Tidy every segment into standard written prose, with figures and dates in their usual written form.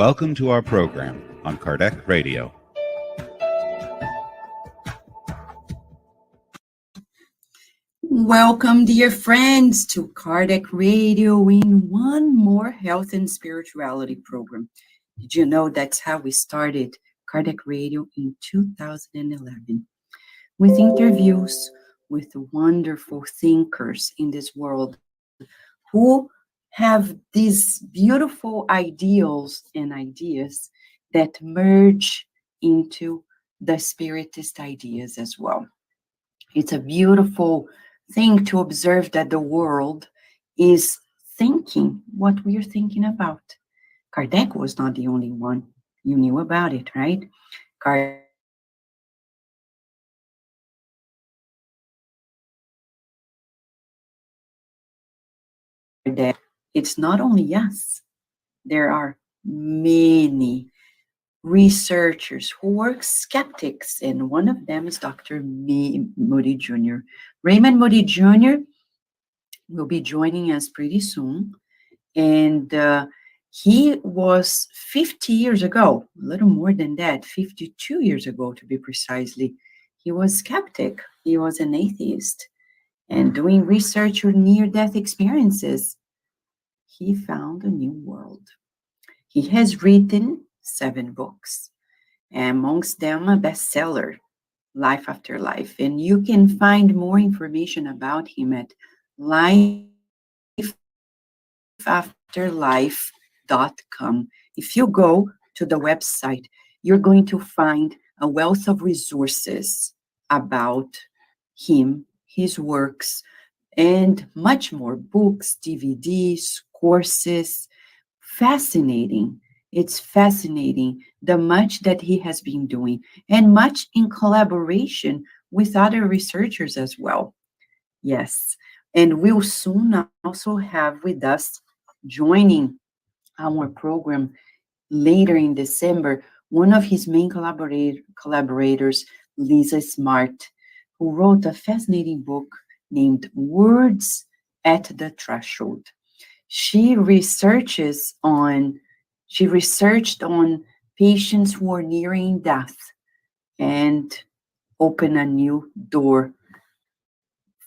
Welcome to our program on Kardec Radio. Welcome, dear friends, to Kardec Radio in one more health and spirituality program. Did you know that's how we started Kardec Radio in 2011? With interviews with wonderful thinkers in this world who have these beautiful ideals and ideas that merge into the spiritist ideas as well. It's a beautiful thing to observe that the world is thinking what we're thinking about. Kardec was not the only one. You knew about it, right? Kardec it's not only us. There are many researchers who were skeptics, and one of them is Dr. Moody Jr. Raymond Moody Jr. will be joining us pretty soon, and he was 50 years ago, a little more than that, 52 years ago to be precisely. He was skeptic. He was an atheist, and doing research on near-death experiences, he found a new world. He has written 7 books, amongst them a bestseller, Life After Life. And you can find more information about him at lifeafterlife.com. If you go to the website, you're going to find a wealth of resources about him, his works, and much more, books, DVDs, courses. Fascinating. It's fascinating the much that he has been doing, and much in collaboration with other researchers as well. Yes, and we'll soon also have with us, joining our program later in December, one of his main collaborators, Lisa Smart, who wrote a fascinating book named Words at the Threshold. She researched on patients who are nearing death and open a new door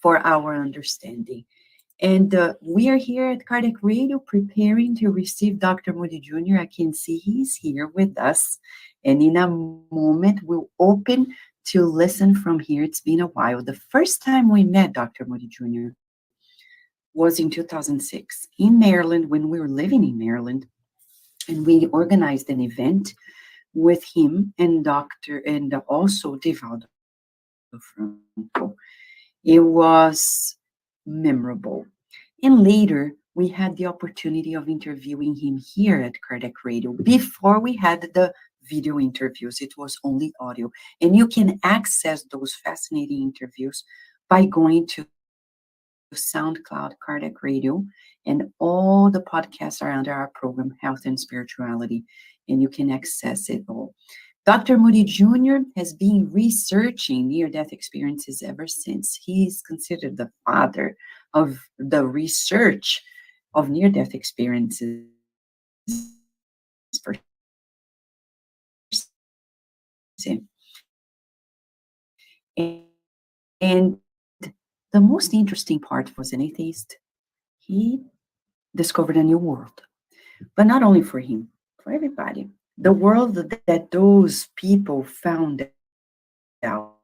for our understanding. And we are here at Kardec Radio preparing to receive Dr. Moody Jr. I can see he's here with us. And in a moment, we'll open to listen from here. It's been a while. The first time we met Dr. Moody Jr. was in 2006 in Maryland, when we were living in Maryland, and we organized an event with him and also Divaldo Franco. It was memorable. And later, we had the opportunity of interviewing him here at Kardec Radio. Before we had the video interviews, it was only audio. And you can access those fascinating interviews by going to SoundCloud, Kardec Radio, and all the podcasts are under our program, Health and Spirituality, and you can access it all. Dr. Moody Jr. has been researching near-death experiences ever since. He is considered the father of the research of near-death experiences. And the most interesting part was an atheist. He discovered a new world, but not only for him, for everybody. The world that those people found out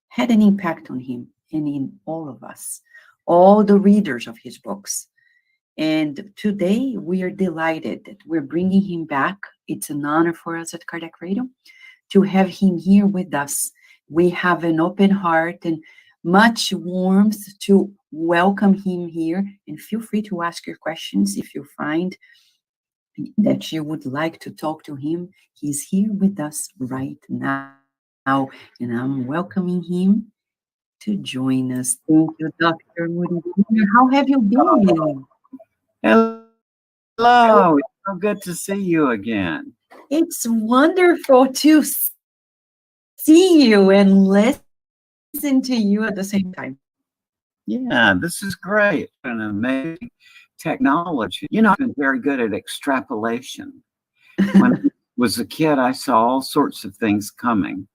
had an impact on him and in all of us, all the readers of his books. And today we are delighted that we're bringing him back. It's an honor for us at Kardec Radio to have him here with us. We have an open heart and much warmth to welcome him here, and feel free to ask your questions if you find that you would like to talk to him. He's here with us right now, and I'm welcoming him to join us. Thank you, Dr. Moody Jr. How have you been? Hello, it's so good to see you again. It's wonderful to see you and listen to you at the same time. Yeah, this is great. An amazing technology. You know, I've been very good at extrapolation. When I was a kid, I saw all sorts of things coming,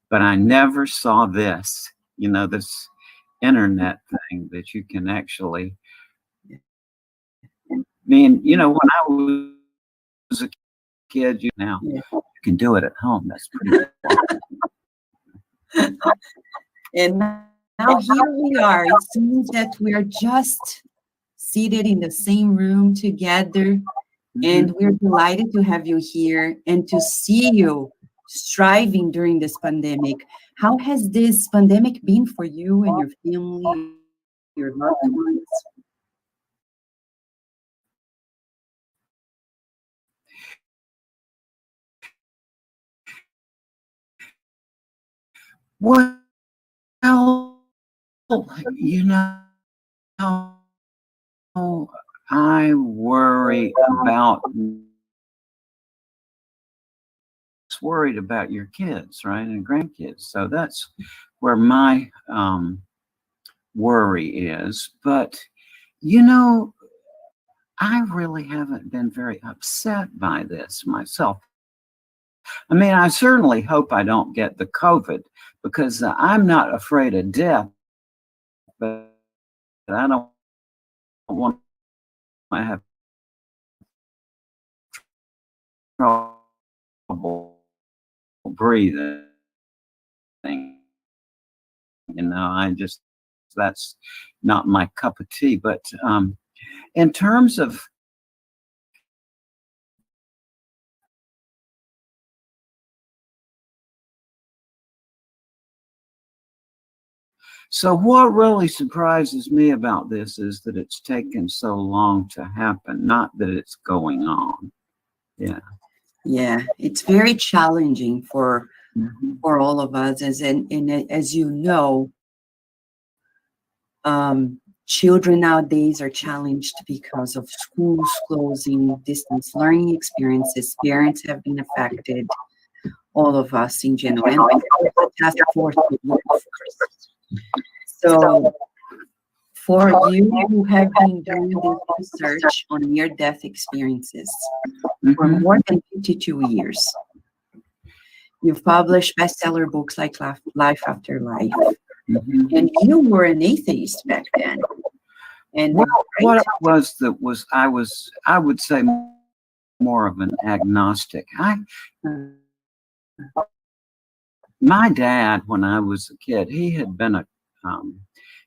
but I never saw this, you know, this internet thing that you can actually, I mean, you know, when I was a kid, now Yeah. you can do it at home. That's pretty cool. And now here we are. It seems that we are just seated in the same room together, and we're delighted to have you here and to see you striving during this pandemic. How has this pandemic been for you and your family, your loved ones? Well, you know, I worry about worried about your kids, right, and grandkids. So that's where my worry is. But you know, I really haven't been very upset by this myself. I mean, I certainly hope I don't get the COVID because I'm not afraid of death, but I don't want to have trouble breathing. You know, that's not my cup of tea. But in terms of so what really surprises me about this is that it's taken so long to happen, not that it's going on. Yeah. Yeah, it's very challenging for Mhm. all of us, and as you know, children nowadays are challenged because of schools closing, distance learning experiences. Parents have been affected, all of us in general, and the task force would work first. So, for you who have been doing this research on near-death experiences for Mhm. more than 52 years, you've published bestseller books like Life After Life, Mhm. and you were an atheist back then. And Well, what right? it was that was I would say more of an agnostic. My dad, when I was a kid, he had been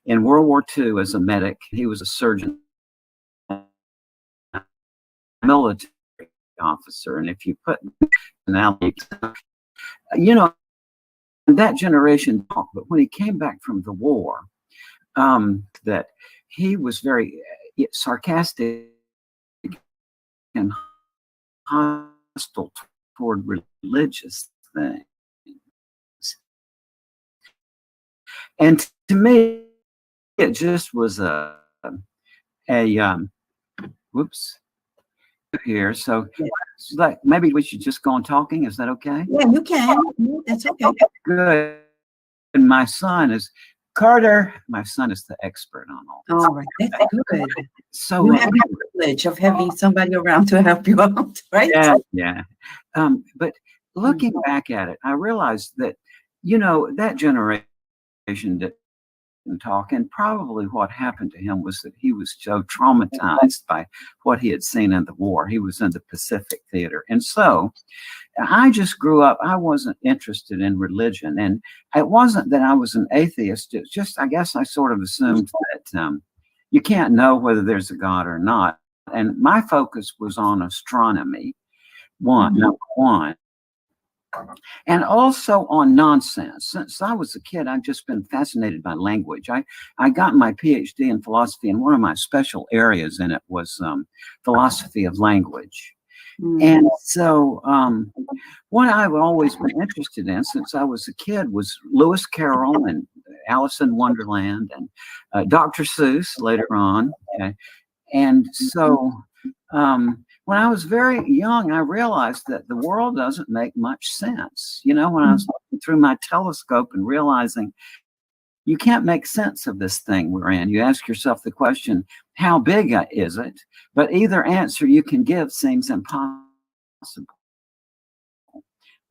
in World War II as a medic. He was a surgeon, military officer, and if you put now, you know, that generation talked. But when he came back from the war, that he was very sarcastic and hostile toward religious things. And to me, it just was a whoops here. So Yeah, like maybe we should just go on talking. Is that okay? yeah, you can. No, that's okay. Good. And my son is Carter. My son is the expert on all this. All right, that's good. So You have the privilege of having somebody around to help you out, right? yeah. But looking back at it, I realized that, you know, that generation didn't talk, and probably what happened to him was that he was so traumatized by what he had seen in the war. He was in the Pacific Theater, and so I just grew up. I wasn't interested in religion, and it wasn't that I was an atheist. It's just I guess I sort of assumed that you can't know whether there's a God or not. And my focus was on astronomy, number one, and also on nonsense. Since I was a kid, I've just been fascinated by language. I got my PhD in philosophy, and one of my special areas in it was philosophy of language. And so what I've always been interested in since I was a kid was Lewis Carroll and Alice in Wonderland and Dr. Seuss later on. Okay? And so when I was very young, I realized that the world doesn't make much sense. You know, when I was looking through my telescope and realizing you can't make sense of this thing we're in. You ask yourself the question, how big is it? But either answer you can give seems impossible.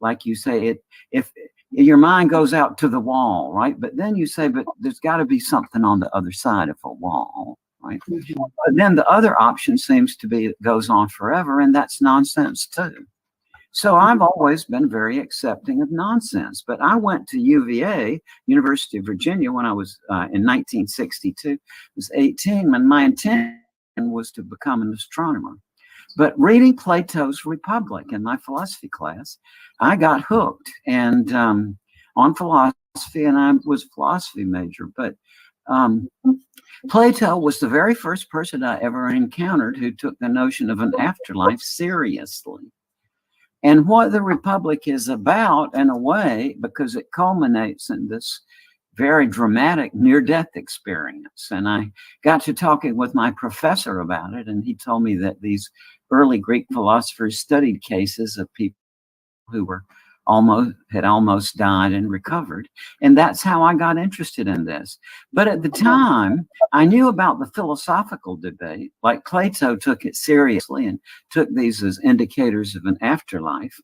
Like you say, if your mind goes out to the wall, right? But then you say, but there's got to be something on the other side of a wall, right? Mm-hmm. But then the other option seems to be it goes on forever, and that's nonsense too. So I've always been very accepting of nonsense. But I went to UVA, University of Virginia, when I was in 1962. I was 18, and my intention was to become an astronomer. But reading Plato's Republic in my philosophy class, I got hooked and on philosophy, and I was a philosophy major. But Plato was the very first person I ever encountered who took the notion of an afterlife seriously. And what the Republic is about, in a way, because it culminates in this very dramatic near-death experience. And I got to talking with my professor about it, and he told me that these early Greek philosophers studied cases of people who were almost died and recovered. And that's how I got interested in this. But at the time, I knew about the philosophical debate, like Plato took it seriously and took these as indicators of an afterlife.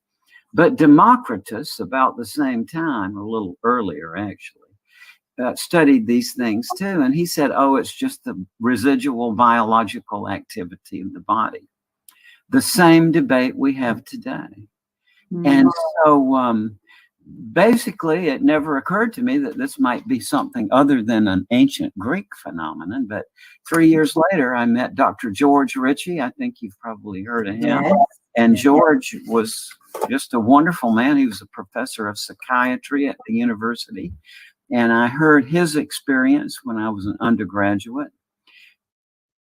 But Democritus, about the same time, a little earlier actually, studied these things too. And he said, oh, it's just the residual biological activity of the body. The same debate we have today. And so basically, it never occurred to me that this might be something other than an ancient Greek phenomenon. But 3 years later, I met Dr. George Ritchie. I think you've probably heard of him. Yes. And George was just a wonderful man. He was a professor of psychiatry at the university. And I heard his experience when I was an undergraduate.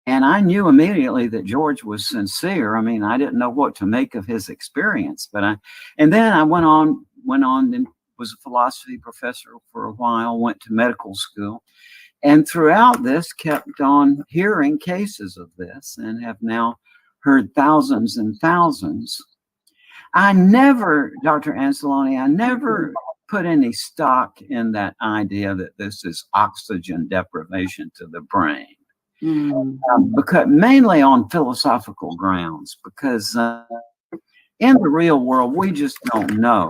And I knew immediately that George was sincere. I mean, I didn't know what to make of his experience, and then I went on and was a philosophy professor for a while, went to medical school, and throughout this kept on hearing cases of this and have now heard thousands and thousands. I never, Dr. Anseloni, I never put any stock in that idea that this is oxygen deprivation to the brain. Because mainly on philosophical grounds, because in the real world, we just don't know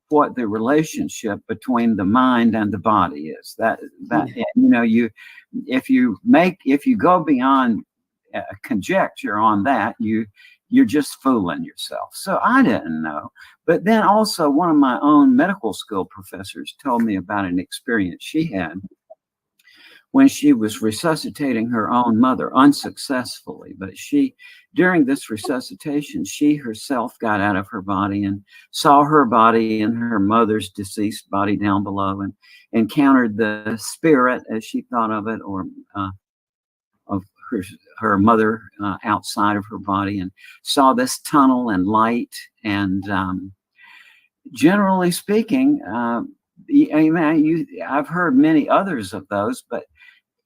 what the relationship between the mind and the body is. If you go beyond conjecture on that, you're just fooling yourself. So I didn't know. But then also one of my own medical school professors told me about an experience she had when she was resuscitating her own mother unsuccessfully. But during this resuscitation, she herself got out of her body and saw her body and her mother's deceased body down below, and encountered the spirit, as she thought of it, or of her mother outside of her body, and saw this tunnel and light. And generally speaking, I've heard many others of those, but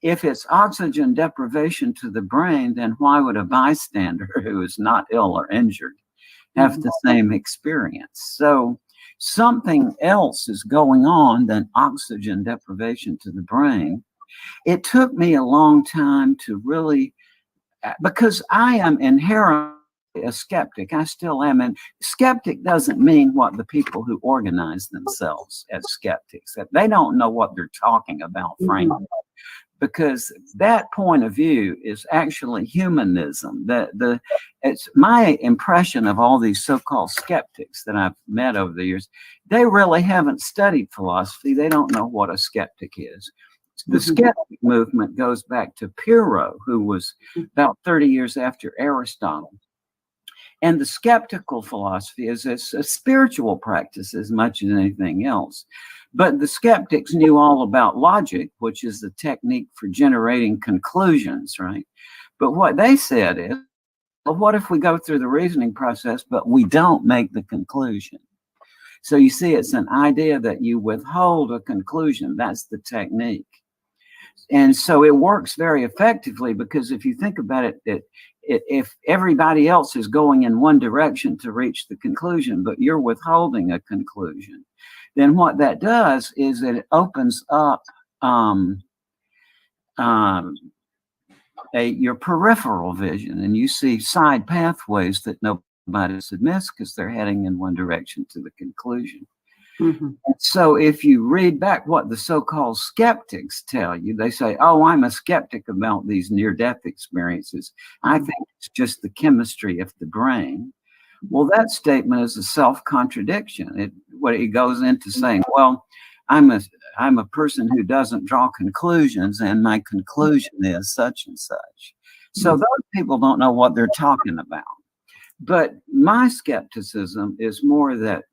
if it's oxygen deprivation to the brain, then why would a bystander who is not ill or injured have the same experience? So something else is going on than oxygen deprivation to the brain. It took me a long time to really, because I am inherently a skeptic. I still am. And skeptic doesn't mean what the people who organize themselves as skeptics, that they don't know what they're talking about, frankly. Because that point of view is actually humanism. It's my impression of all these so-called skeptics that I've met over the years. They really haven't studied philosophy. They don't know what a skeptic is. The skeptic movement goes back to Pyrrho, who was about 30 years after Aristotle. And the skeptical philosophy is a spiritual practice as much as anything else. But the skeptics knew all about logic, which is the technique for generating conclusions, right? But what they said is, well, what if we go through the reasoning process, but we don't make the conclusion? So you see, it's an idea that you withhold a conclusion. That's the technique. And so it works very effectively, because if you think about it, if everybody else is going in one direction to reach the conclusion, but you're withholding a conclusion, then what that does is that it opens up um, your peripheral vision, and you see side pathways that nobody admits because they're heading in one direction to the conclusion. Mm-hmm. So if you read back what the so-called skeptics tell you, they say, oh, I'm a skeptic about these near-death experiences. I think it's just the chemistry of the brain. Well, that statement is a self-contradiction. It goes into saying, well, I'm a person who doesn't draw conclusions, and my conclusion is such and such. So those people don't know what they're talking about. But my skepticism is more that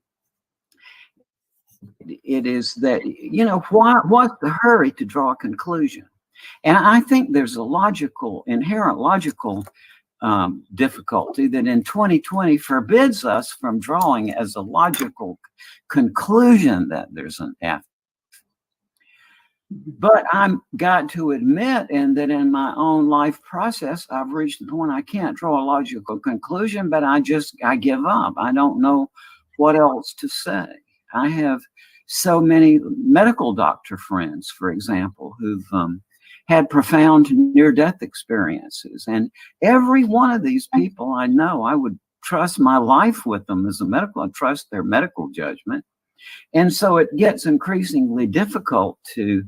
it is that, what's the hurry to draw a conclusion? And I think there's a inherent logical difficulty that in 2020 forbids us from drawing as a logical conclusion that there's an after. But I've got to admit, and that in my own life process, I've reached the point I can't draw a logical conclusion, but I give up. I don't know what else to say. I have so many medical doctor friends, for example, who've had profound near-death experiences. And every one of these people I know, I would trust my life with them as a medical, I trust their medical judgment. And so it gets increasingly difficult to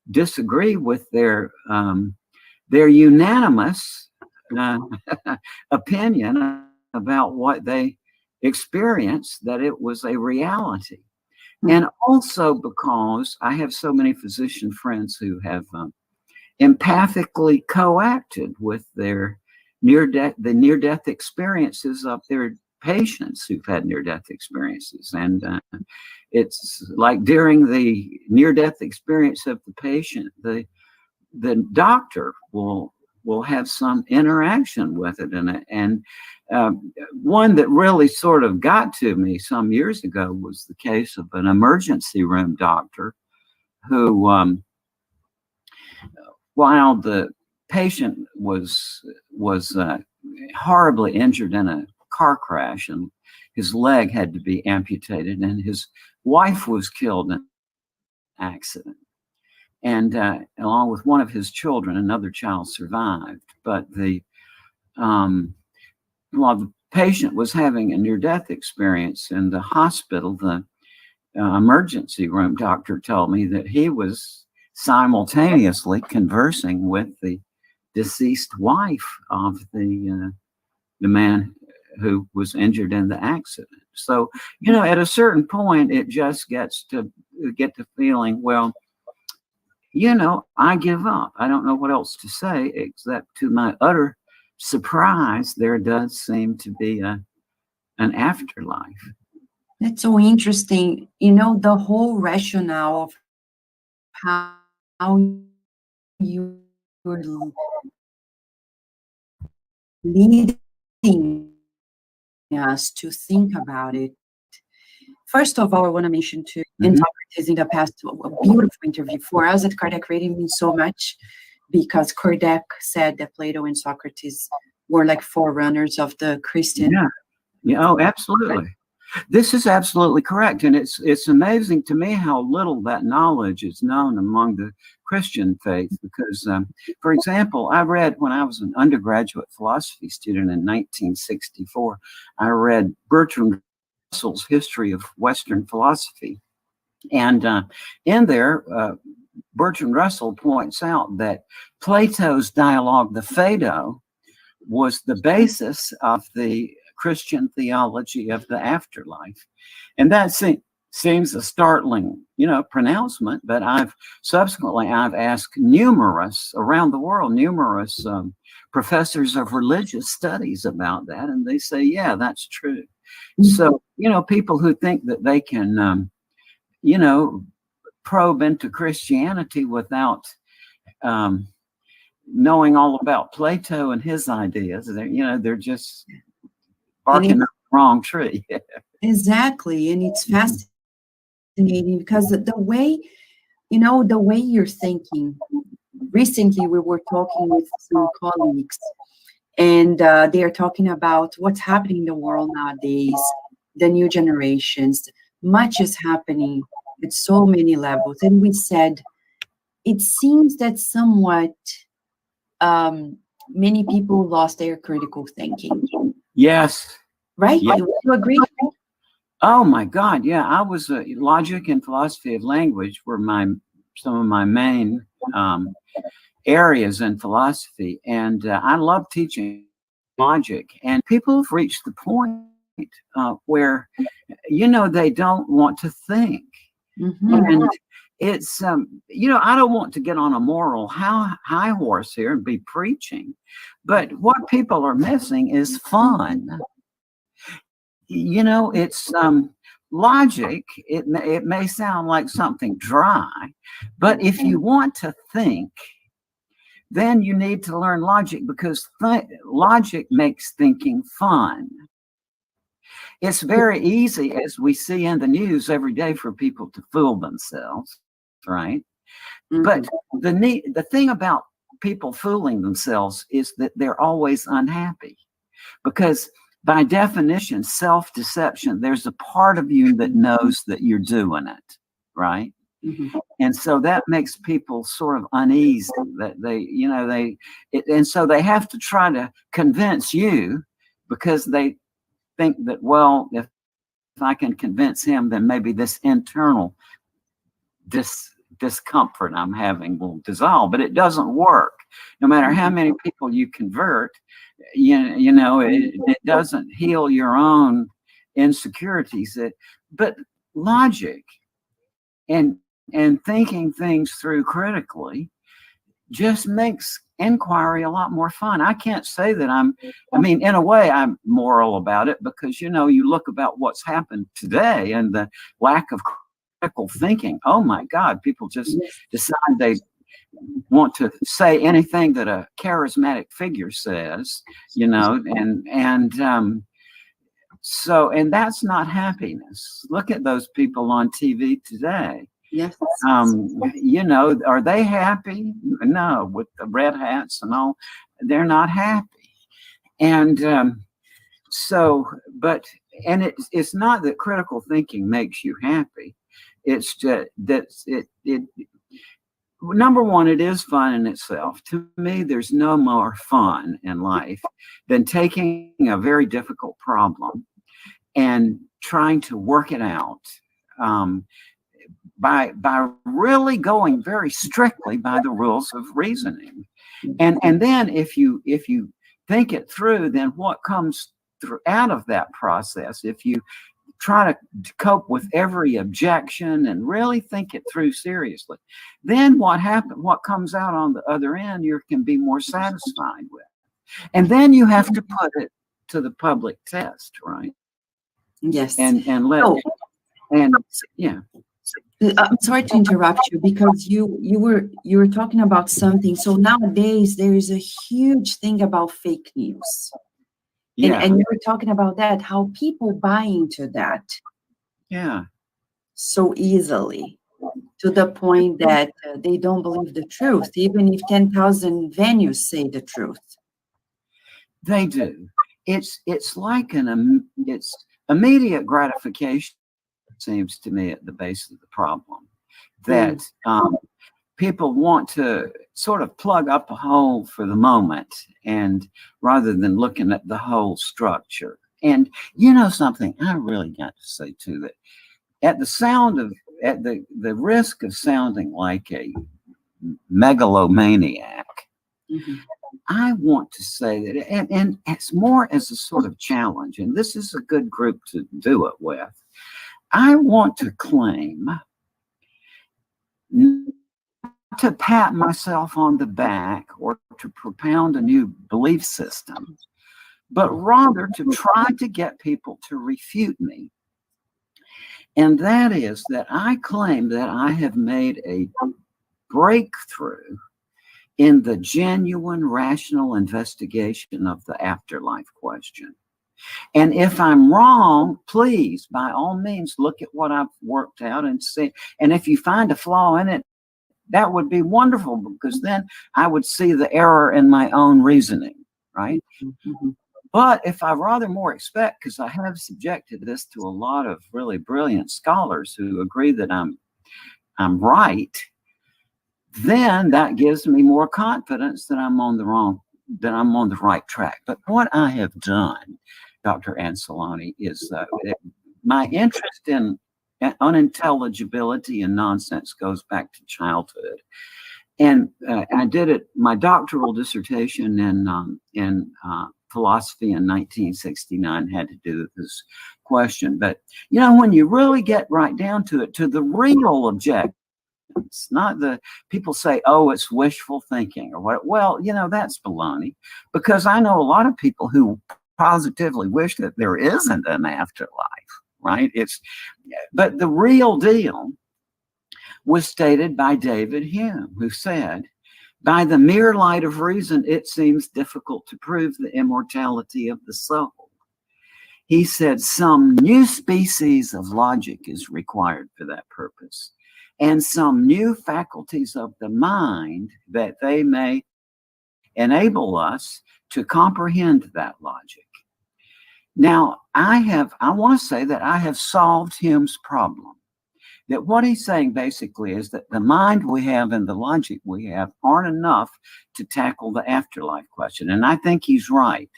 disagree with their unanimous opinion about what they experienced, that it was a reality. And also because I have so many physician friends who have empathically co-acted with their near-death experiences of their patients who've had near-death experiences. And it's like during the near-death experience of the patient, the doctor will have some interaction with it. And one that really sort of got to me some years ago was the case of an emergency room doctor who, while the patient was horribly injured in a car crash and his leg had to be amputated, and his wife was killed in an accident. And along with one of his children, another child survived. But while the patient was having a near-death experience in the hospital, the emergency room doctor told me that he was simultaneously conversing with the deceased wife of the man who was injured in the accident. So, at a certain point, it just gets to get the feeling, well, I give up. I don't know what else to say, except to my utter surprise, there does seem to be an afterlife. That's so interesting. The whole rationale of how you're leading us to think about it. First of all, I want to mention too, and Socrates in the past, a beautiful interview for us at Kardec Radio means so much, because Kardec said that Plato and Socrates were like forerunners of the Christian. Yeah. Oh, absolutely. This is absolutely correct. And it's amazing to me how little that knowledge is known among the Christian faith, because, for example, I read when I was an undergraduate philosophy student in 1964, I read Bertrand Russell's History of Western Philosophy. And in there, Bertrand Russell points out that Plato's dialogue, the Phaedo, was the basis of the Christian theology of the afterlife. And that seems a startling, pronouncement, but I've asked numerous professors of religious studies about that, and they say, yeah, that's true. So, people who think that they can, probe into Christianity without knowing all about Plato and his ideas, they're just barking up the wrong tree. Exactly. And it's fascinating because the way you're thinking. Recently, we were talking with some colleagues, and they are talking about what's happening in the world nowadays, the new generations. Much is happening at so many levels. And we said, it seems that somewhat many people lost their critical thinking. Yes. Right? Yeah. You agree? Oh my God. Yeah. I was logic and philosophy of language were some of my main areas in philosophy. And I love teaching logic, and people have reached the point where, they don't want to think. Mm-hmm. And it's, I don't want to get on a moral high horse here and be preaching, but what people are missing is fun. It's logic. It may sound like something dry, but if you want to think, then you need to learn logic, because logic makes thinking fun. It's very easy, as we see in the news every day, for people to fool themselves, right? Mm-hmm. But the thing about people fooling themselves is that they're always unhappy, because by definition, self-deception, there's a part of you that knows that you're doing it, right? Mm-hmm. And so that makes people sort of uneasy, that and so they have to try to convince you, because they think that, well, if I can convince him, then maybe this internal discomfort I'm having will dissolve. But it doesn't work. No matter how many people you convert, it doesn't heal your own insecurities. But logic and thinking things through critically just makes inquiry a lot more fun. I can't say that in a way, I'm moral about it, because, you look about what's happened today and the lack of critical thinking. Oh my God, people just decide they want to say anything that a charismatic figure says, and that's not happiness. Look at those people on TV today. Yes. Are they happy? No, with the red hats and all, they're not happy. And it's not that critical thinking makes you happy. It's just that it number one, it is fun in itself. To me, there's no more fun in life than taking a very difficult problem and trying to work it out. By really going very strictly by the rules of reasoning, and then if you think it through, then what comes out of that process, if you try to cope with every objection and really think it through seriously, then what comes out on the other end, you can be more satisfied with, and then you have to put it to the public test, right? Yes. And yeah. I'm sorry to interrupt you, because you were talking about something. So nowadays there is a huge thing about fake news. Yeah. And you were talking about that, how people buy into that. Yeah. So easily, to the point that they don't believe the truth, even if 10,000 venues say the truth. They do. It's like it's immediate gratification, seems to me, at the base of the problem, that people want to sort of plug up a hole for the moment, and rather than looking at the whole structure. And something I really got to say too, that at the risk of sounding like a megalomaniac, I want to say that, and it's more as a sort of challenge, and this is a good group to do it with. I want to claim not to pat myself on the back or to propound a new belief system, but rather to try to get people to refute me. And that is that I claim that I have made a breakthrough in the genuine rational investigation of the afterlife question. And if I'm wrong, please, by all means, look at what I've worked out and see. And if you find a flaw in it, that would be wonderful, because then I would see the error in my own reasoning, right? But if I rather more expect, because I have subjected this to a lot of really brilliant scholars who agree that I'm right, then that gives me more confidence that I'm on the right track. But what I have done, Dr. Anseloni, is my interest in unintelligibility and nonsense goes back to childhood. And I did it, my doctoral dissertation in philosophy in 1969 had to do with this question. But, you know, when you really get right down to it, to the real objectives, not the people say, oh, it's wishful thinking or what. Well, you know, that's baloney, because I know a lot of people who positively wish that there isn't an afterlife, right? But the real deal was stated by David Hume, who said, by the mere light of reason, it seems difficult to prove the immortality of the soul. He said some new species of logic is required for that purpose, and some new faculties of the mind that they may enable us to comprehend that logic. Now, I want to say that I have solved Hume's problem. That what he's saying basically is that the mind we have and the logic we have aren't enough to tackle the afterlife question. And I think he's right.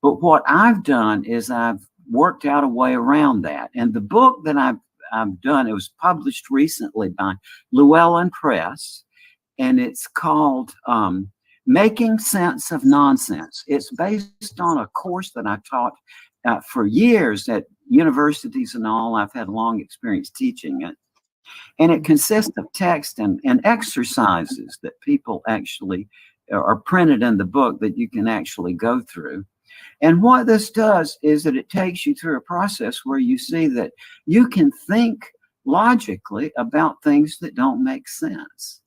But what I've done is I've worked out a way around that. And the book that I've done, it was published recently by Llewellyn Press, and it's called Making Sense of Nonsense. It's based on a course that I taught for years at universities and all. I've had long experience teaching it. And it consists of text and exercises that people actually are printed in the book that you can actually go through. And what this does is that it takes you through a process where you see that you can think logically about things that don't make sense.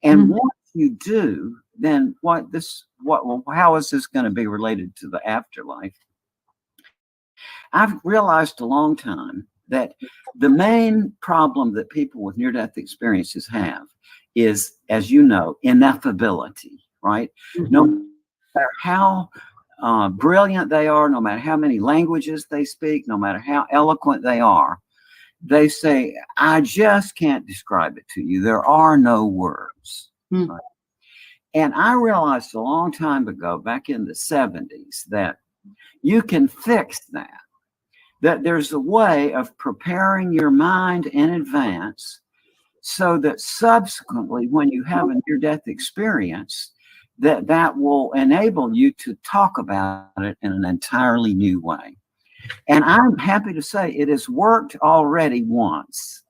And once you do, then how is this going to be related to the afterlife? I've realized a long time that the main problem that people with near-death experiences have is, as you know, ineffability, right? No matter how brilliant they are, no matter how many languages they speak, no matter how eloquent they are, they say, I just can't describe it to you. There are no words. Right? And I realized a long time ago, back in the 70s, that you can fix that there's a way of preparing your mind in advance so that subsequently, when you have a near-death experience, that will enable you to talk about it in an entirely new way. And I'm happy to say it has worked already once.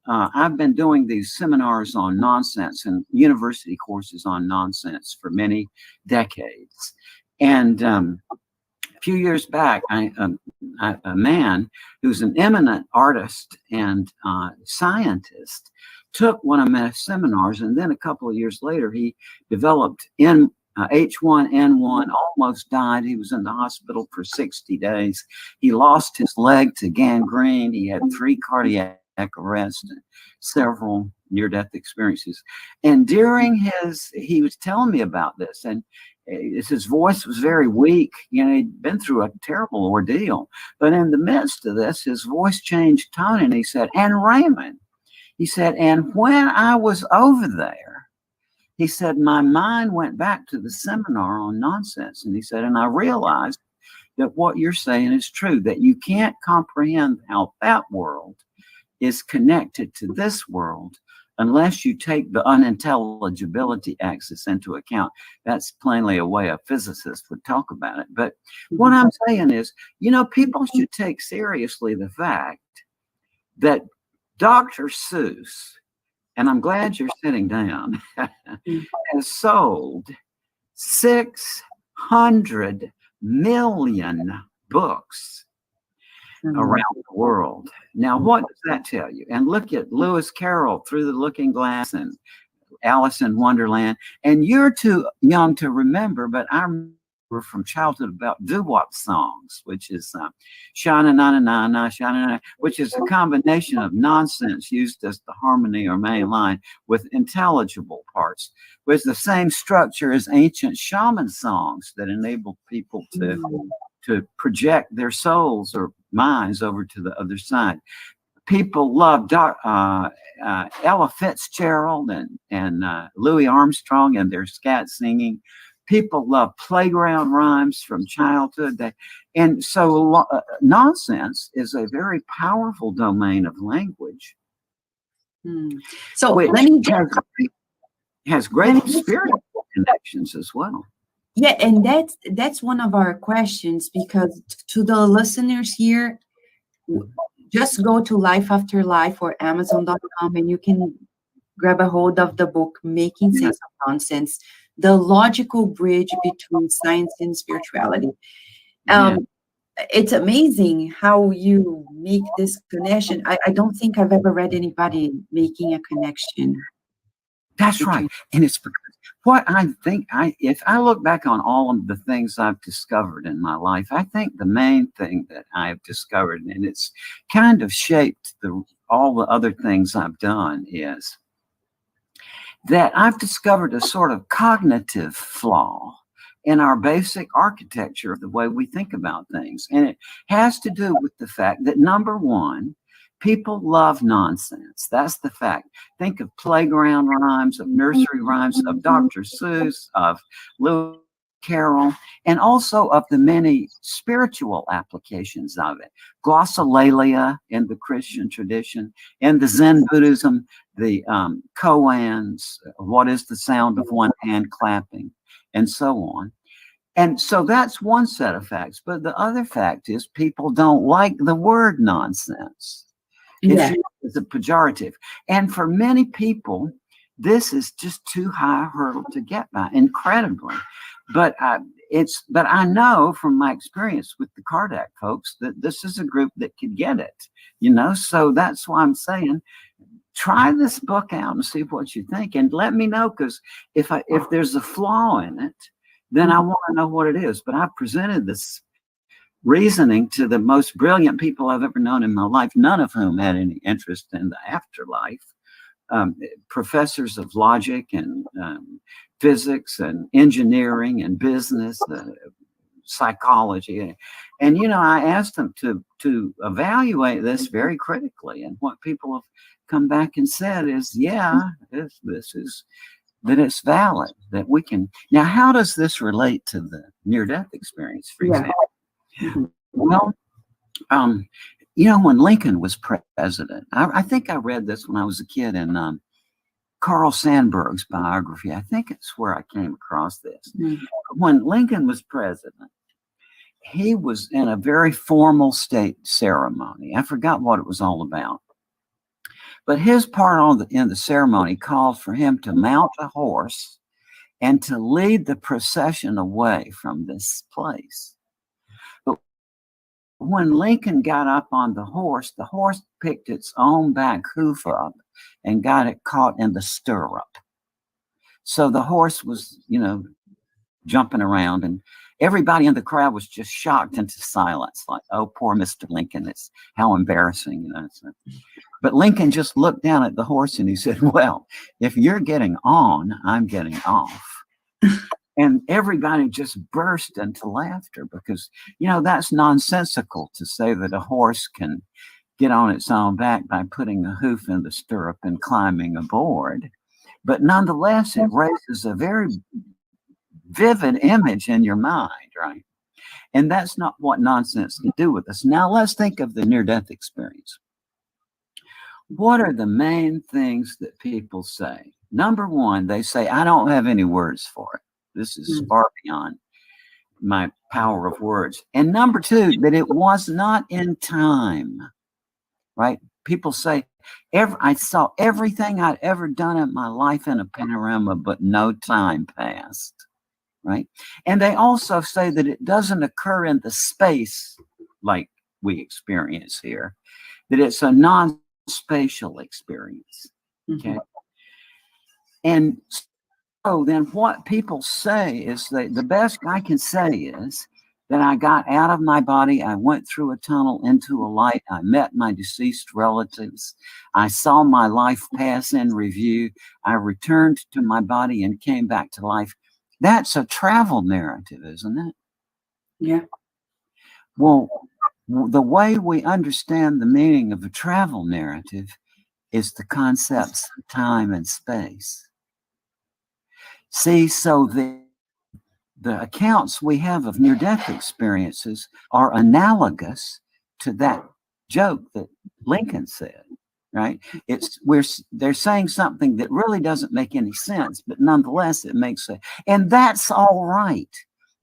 I've been doing these seminars on nonsense and university courses on nonsense for many decades. And a few years back, a man who's an eminent artist and scientist took one of my seminars, and then a couple of years later, he developed H1N1, almost died. He was in the hospital for 60 days. He lost his leg to gangrene. He had 3 cardiac arrests and several near-death experiences. And during he was telling me about this, and his voice was very weak. You know, he'd been through a terrible ordeal. But in the midst of this, his voice changed tone, and he said, and Raymond, he said, and when I was over there, he said, my mind went back to the seminar on nonsense. And he said, and I realized that what you're saying is true, that you can't comprehend how that world is connected to this world unless you take the unintelligibility axis into account. That's plainly a way a physicist would talk about it. But what I'm saying is, you know, people should take seriously the fact that Dr. Seuss, and I'm glad you're sitting down, has sold 600 million books around the world. Now, what does that tell you? And look at Lewis Carroll, Through the Looking Glass, and Alice in Wonderland. And you're too young to remember, but I remember from childhood about doo-wop songs, which is sha-na-na-na-na, sha-na-na, which is a combination of nonsense used as the harmony or main line with intelligible parts, with the same structure as ancient shaman songs that enabled people to project their souls or minds over to the other side. People love Ella Fitzgerald and Louis Armstrong and their scat singing. People love playground rhymes from childhood. And so nonsense is a very powerful domain of language. So which let me has great spiritual connections as well. Yeah, and that's one of our questions, because to the listeners here, just go to Life After Life or Amazon.com and you can grab a hold of the book, Making Sense of Nonsense, the logical bridge between science and spirituality. It's amazing how you make this connection. I don't think I've ever read anybody making a connection. That's right. And it's because what I think, if I look back on all of the things I've discovered in my life, I think the main thing that I've discovered, and it's kind of shaped all the other things I've done, is that I've discovered a sort of cognitive flaw in our basic architecture of the way we think about things. And it has to do with the fact that, number one, people love nonsense. That's the fact. Think of playground rhymes, of nursery rhymes, of Dr. Seuss, of Lewis Carroll, and also of the many spiritual applications of it. Glossolalia in the Christian tradition, in the Zen Buddhism, the koans, what is the sound of one hand clapping, and so on. And so that's one set of facts. But the other fact is people don't like the word nonsense. It's a pejorative. And for many people, this is just too high a hurdle to get by, incredibly. But I know from my experience with the Kardec folks that this is a group that could get it, so that's why I'm saying, try this book out and see what you think, and let me know, because if there's a flaw in it, then I want to know what it is. But I've presented this reasoning to the most brilliant people I've ever known in my life, none of whom had any interest in the afterlife. Professors of logic and physics and engineering and business, psychology. And, I asked them to evaluate this very critically. And what people have come back and said is, this is, that it's valid, that we can. Now, how does this relate to the near-death experience, for example? Well, when Lincoln was president, I think I read this when I was a kid in Carl Sandburg's biography. I think it's where I came across this. When Lincoln was president, he was in a very formal state ceremony. I forgot what it was all about. But his part in the ceremony called for him to mount a horse and to lead the procession away from this place. But when Lincoln got up on the horse picked its own back hoof up and got it caught in the stirrup. So the horse was, jumping around, and everybody in the crowd was just shocked into silence, like, oh, poor Mr. Lincoln, it's how embarrassing, So. But Lincoln just looked down at the horse and he said, well, if you're getting on, I'm getting off. And everybody just burst into laughter because, that's nonsensical to say that a horse can get on its own back by putting a hoof in the stirrup and climbing aboard. But nonetheless, it raises a very vivid image in your mind, right? And that's not what nonsense can do with us. Now, let's think of the near-death experience. What are the main things that people say? Number one, they say, I don't have any words for it. This is far beyond my power of words. And number two, that it was not in time, right? People say, I saw everything I'd ever done in my life in a panorama, but no time passed, right? And they also say that it doesn't occur in the space like we experience here, that it's a non-spatial experience, okay? And so then what people say is that the best I can say is that I got out of my body, I went through a tunnel into a light, I met my deceased relatives, I saw my life pass in review, I returned to my body and came back to life. That's a travel narrative, isn't it? Yeah. Well, the way we understand the meaning of a travel narrative is the concepts of time and space. See, so the accounts we have of near-death experiences are analogous to that joke that Lincoln said, right? They're saying something that really doesn't make any sense, but nonetheless it makes sense. And that's all right.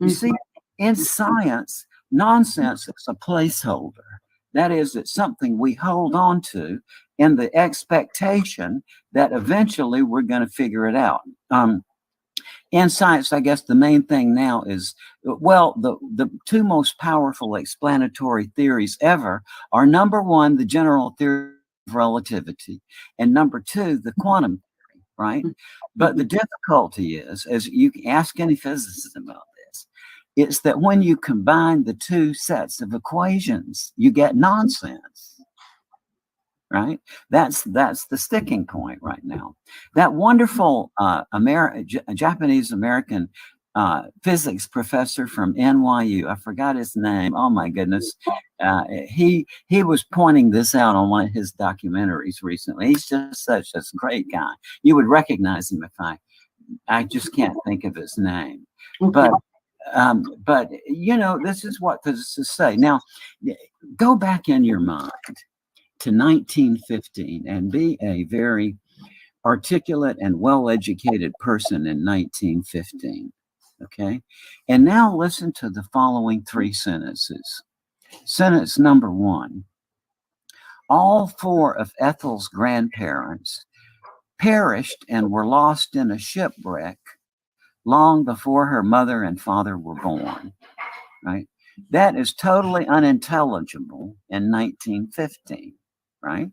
You see, in science, nonsense is a placeholder. That is, it's something we hold on to in the expectation that eventually we're going to figure it out. In science, I guess the main thing now is, well, the two most powerful explanatory theories ever are, number one, the general theory of relativity, and number two, the quantum theory, right? But the difficulty is, as you can ask any physicist about this, it's that when you combine the two sets of equations, you get nonsense. Right? That's the sticking point right now. That wonderful Japanese-American physics professor from NYU, I forgot his name. Oh my goodness. He was pointing this out on one of his documentaries recently. He's just such a great guy. You would recognize him if I just can't think of his name. But you know, this is what physicists say. Now, go back in your mind to 1915 and be a very articulate and well-educated person in 1915, okay? And now listen to the following three sentences. Sentence number one: all four of Ethel's grandparents perished and were lost in a shipwreck long before her mother and father were born, right? That is totally unintelligible in 1915. Right?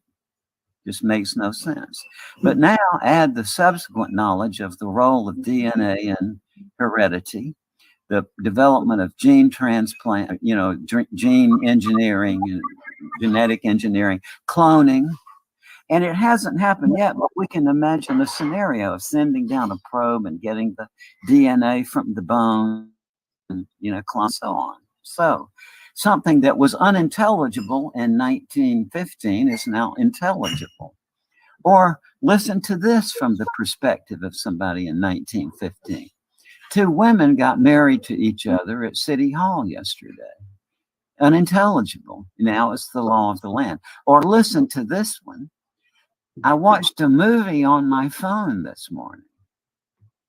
Just makes no sense. But now add the subsequent knowledge of the role of DNA in heredity, the development of gene transplant, you know, gene engineering, and genetic engineering, cloning. And it hasn't happened yet, but we can imagine a scenario of sending down a probe and getting the DNA from the bone, and, you know, clone, so on. So something that was unintelligible in 1915 is now intelligible. Or listen to this from the perspective of somebody in 1915. Two women got married to each other at City Hall yesterday. Unintelligible. Now it's the law of the land. Or listen to this one. I watched a movie on my phone this morning.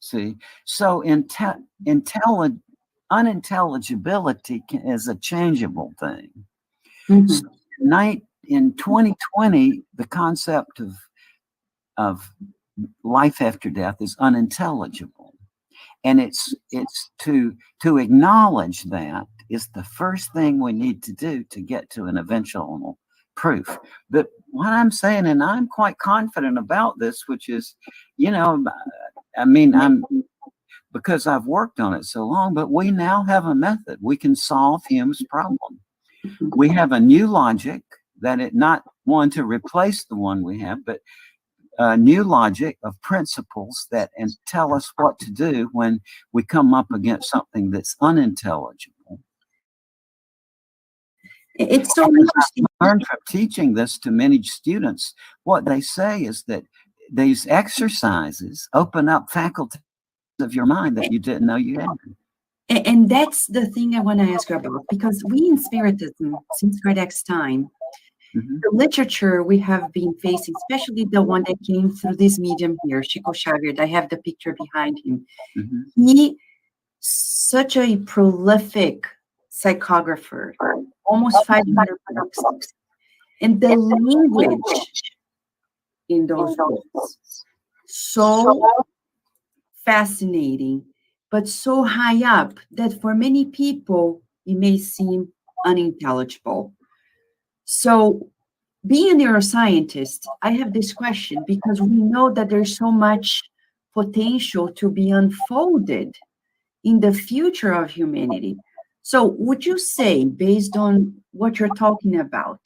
See, so unintelligibility is a changeable thing. So in 2020, the concept of life after death is unintelligible, and it's to acknowledge that is the first thing we need to do to get to an eventual proof. But what I'm saying, and I'm quite confident about this, which is, you know, I mean, because I've worked on it so long, but we now have a method. We can solve Hume's problem. We have a new logic that it not one to replace the one we have, but a new logic of principles that and tell us what to do when we come up against something that's unintelligible. It's so interesting. I learned from teaching this to many students. What they say is that these exercises open up faculties of your mind that you didn't know you had. And that's the thing I want to ask you about, because we in Spiritism, since Kardec's time, the literature we have been facing, especially the one that came through this medium here, Chico Xavier, I have the picture behind him. He, such a prolific psychographer, almost 500 books, and the language in those books, so fascinating, but so high up that for many people, it may seem unintelligible. So being a neuroscientist, I have this question because we know that there's so much potential to be unfolded in the future of humanity. So would you say, based on what you're talking about,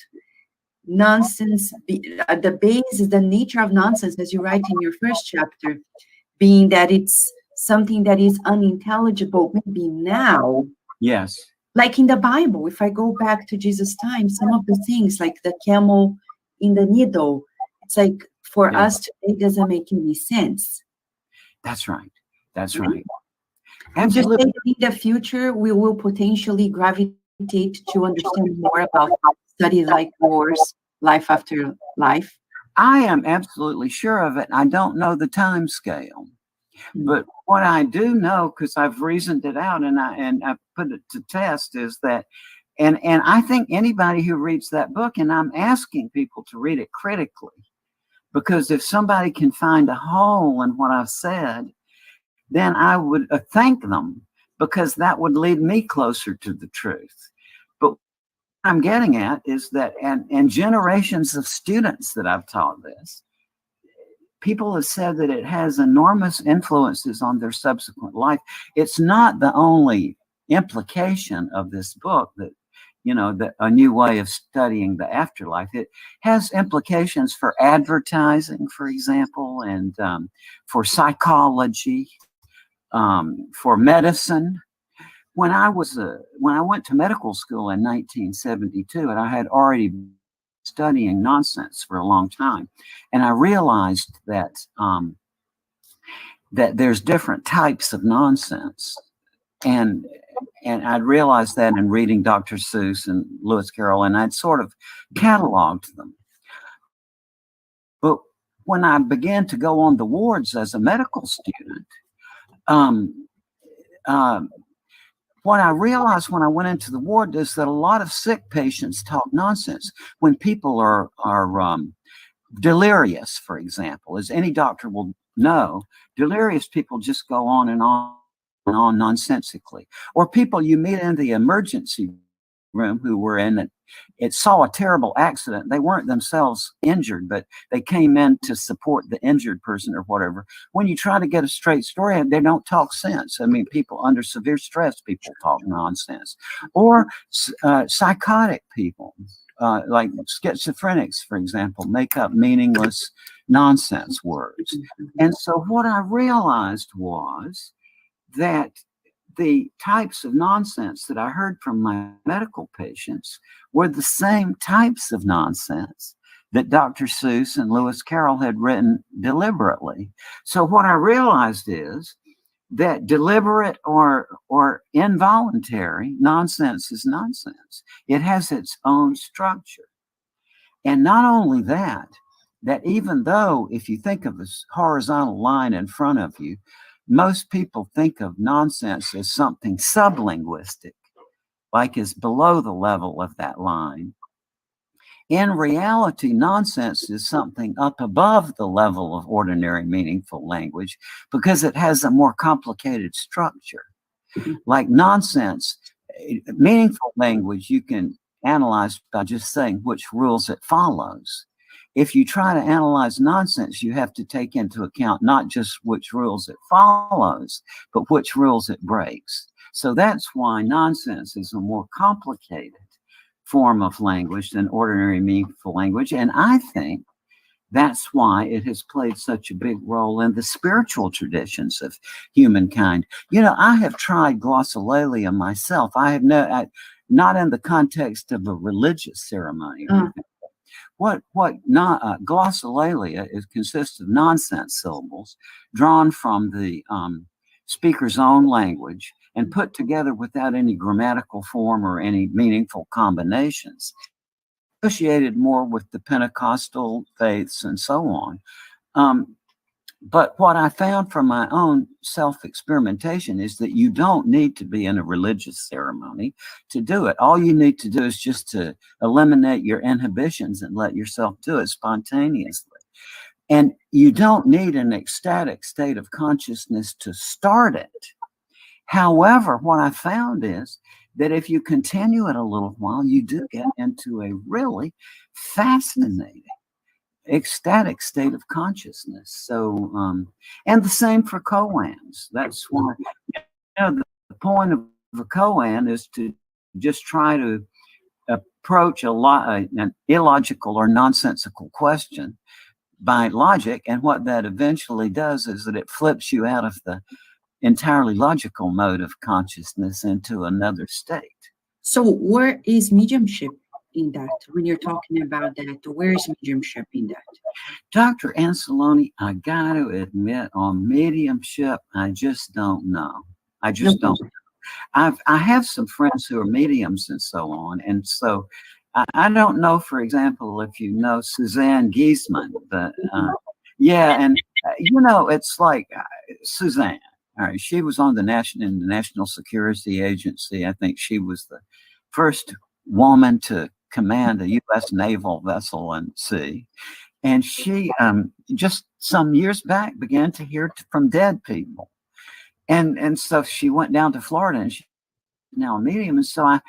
nonsense, the base is the nature of nonsense, as you write in your first chapter, being that it's something that is unintelligible maybe now. Yes. like in the Bible, if I go back to Jesus' time, some of the things like the camel in the needle, it's like for Yeah. us today doesn't make any sense. That's right. That's Right? right. Would you say Absolutely. that in the future we will potentially gravitate to understand more about studies like yours, life after life? I am absolutely sure of it. I don't know the time scale. But what I do know, because I've reasoned it out and I put it to test, is that, and I think anybody who reads that book, and I'm asking people to read it critically, because if somebody can find a hole in what I've said, then I would thank them, because that would lead me closer to the truth. But what I'm getting at is that, and generations of students that I've taught this, people have said that it has enormous influences on their subsequent life. It's not the only implication of this book that, that a new way of studying the afterlife. It has implications for advertising, for example, and for psychology, for medicine. When I went to medical school in 1972, and I had already studying nonsense for a long time, and I realized that that there's different types of nonsense, and I'd realized that in reading Dr. Seuss and Lewis Carroll, and I'd sort of cataloged them. But when I began to go on the wards as a medical student, what I realized when I went into the ward is that a lot of sick patients talk nonsense. When people are delirious, for example, as any doctor will know, delirious people just go on and on and on nonsensically. Or people you meet in the emergency room who were in it saw a terrible accident. They weren't themselves injured, but they came in to support the injured person or whatever. When you try to get a straight story, they don't talk sense. I mean, people under severe stress, people talk nonsense. Or psychotic people, like schizophrenics, for example, make up meaningless nonsense words. And so what I realized was that the types of nonsense that I heard from my medical patients were the same types of nonsense that Dr. Seuss and Lewis Carroll had written deliberately. So what I realized is that deliberate or involuntary nonsense is nonsense. It has its own structure. And not only that, that even though if you think of this horizontal line in front of you, most people think of nonsense as something sublinguistic, like is below the level of that line. In reality, nonsense is something up above the level of ordinary meaningful language because it has a more complicated structure. Like nonsense, meaningful language you can analyze by just saying which rules it follows. If you try to analyze nonsense, you have to take into account not just which rules it follows, but which rules it breaks. So that's why nonsense is a more complicated form of language than ordinary meaningful language. And I think that's why it has played such a big role in the spiritual traditions of humankind. I have tried glossolalia myself. I have not in the context of a religious ceremony. Glossolalia consists of nonsense syllables drawn from the speaker's own language and put together without any grammatical form or any meaningful combinations, associated more with the Pentecostal faiths and so on. But what I found from my own self-experimentation is that you don't need to be in a religious ceremony to do it. All you need to do is just to eliminate your inhibitions and let yourself do it spontaneously. And you don't need an ecstatic state of consciousness to start it. However, what I found is that if you continue it a little while, you do get into a really fascinating ecstatic state of consciousness. So, and the same for koans. That's why, the point of a koan is to just try to approach an illogical or nonsensical question by logic. And what that eventually does is that it flips you out of the entirely logical mode of consciousness into another state. So where is mediumship in that? When you're talking about that, where is mediumship in that? Dr. Anseloni, I got to admit, on mediumship, I just don't know. I just No. don't. I have some friends who are mediums and so on, and so I don't know. For example, if you know Suzanne Giesman, yeah, and it's like Suzanne. All right, she was on in the National Security Agency. I think she was the first woman to command a U.S. naval vessel in sea. And she just some years back began to hear from dead people. And so she went down to Florida, and she's now a medium. And so I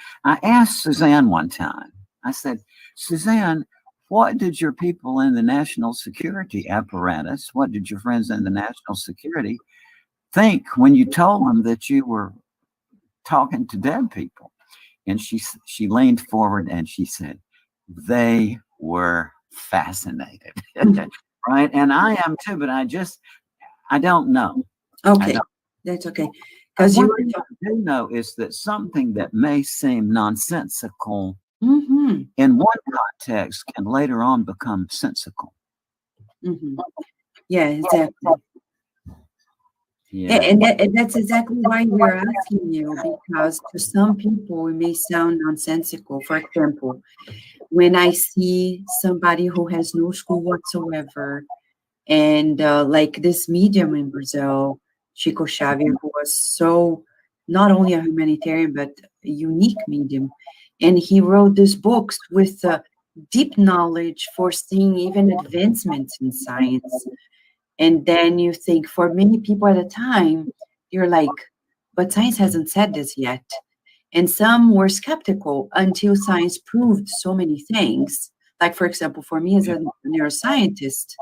asked Suzanne one time, I said, Suzanne, what did your people in the national security apparatus, what did your friends in the national security think when you told them that you were talking to dead people? And she leaned forward and she said, they were fascinated. Right? And I am too, but I don't know. Okay, that's okay. Because One thing I do know is that something that may seem nonsensical in one context can later on become sensical. Yeah, exactly. Yeah, and that's exactly why we're asking you, because to some people it may sound nonsensical. For example, when I see somebody who has no school whatsoever, and like this medium in Brazil, Chico Xavier, who was so not only a humanitarian but a unique medium, and he wrote these books with deep knowledge, foreseeing even advancements in science. And then you think, for many people at the time, you're like, but science hasn't said this yet. And some were skeptical until science proved so many things. Like, for example, for me as a neuroscientist,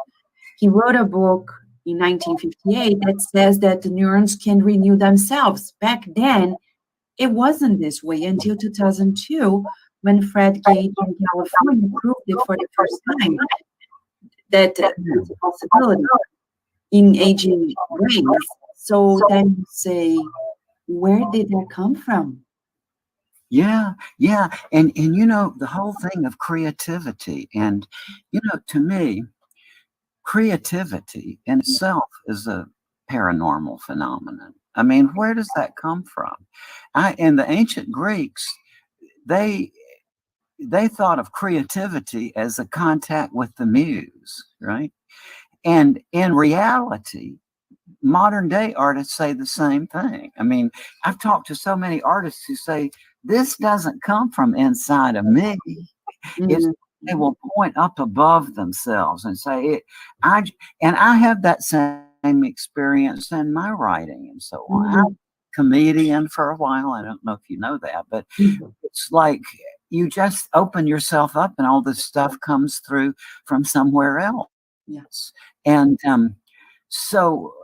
he wrote a book in 1958 that says that the neurons can renew themselves. Back then, it wasn't this way until 2002, when Fred Gage in California proved it for the first time, that it's a possibility in aging brains. So then you say, where did that come from? Yeah. And the whole thing of creativity. And, to me, creativity in itself is a paranormal phenomenon. I mean, where does that come from? In the ancient Greeks, they thought of creativity as a contact with the muse, right? And in reality, modern day artists say the same thing. I mean, I've talked to so many artists who say, this doesn't come from inside of me. They will point up above themselves and say, I have that same experience in my writing and so on. I'm a comedian for a while. I don't know if you know that, but it's like you just open yourself up and all this stuff comes through from somewhere else. Yes. And so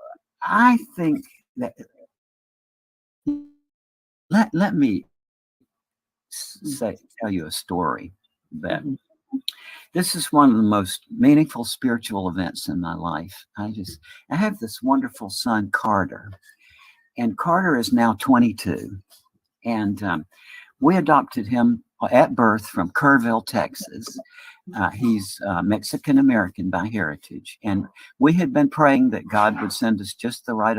I think that let me tell you a story that this is one of the most meaningful spiritual events in my life. I have this wonderful son, Carter, and Carter is now 22, and we adopted him at birth from Kerrville, Texas. He's Mexican-American by heritage. And we had been praying that God would send us just the right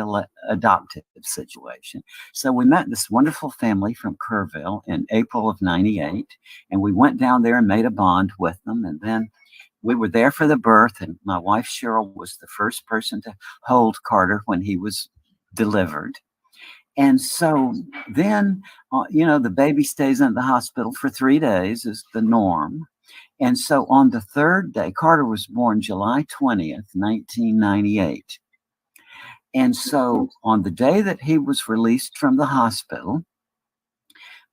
adoptive situation. So we met this wonderful family from Kerrville in April of 98. And we went down there and made a bond with them. And then we were there for the birth. And my wife, Cheryl, was the first person to hold Carter when he was delivered. And so then, the baby stays in the hospital for 3 days is the norm. And so on the third day, Carter was born July 20th, 1998. And so on the day that he was released from the hospital,